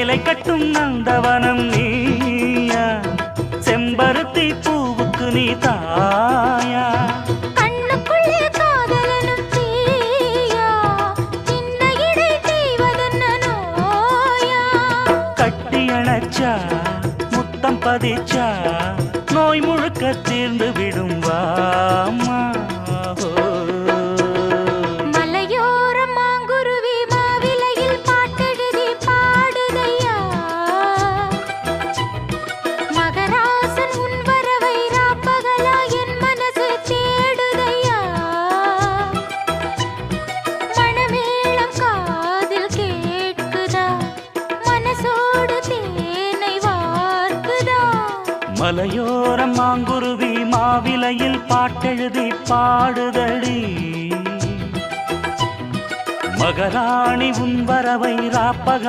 சிலை கட்டும் நந்தவனம் நீயா, செம்பருத்தி பூவுக்கு நீ தாயா, கண்ணுக்குள்ளே காதலனும் தீயா, சின்ன இடை தீவதென்ன நோயா, கட்டி அணைச்சா முத்தம் பதிச்சா நோய் முழுக்க தீர்ந்து விடும் வாமா. மலையோரம் மாங்குருவி மாவிலையில் பாட்டெழுதி பாடுதையா, மகராசன் உன் வரவை ராப்பகலா என் மனசு தேடுதையா, மணமேளம் காதில் கேட்குதா, மனசோடு தேனை வார்க்குதா. மலையோரம் மாங்குருவி மாவிலையில் பாட்டெழுதி பாடுதடி, மகராணி உன் வரவை ராப்பக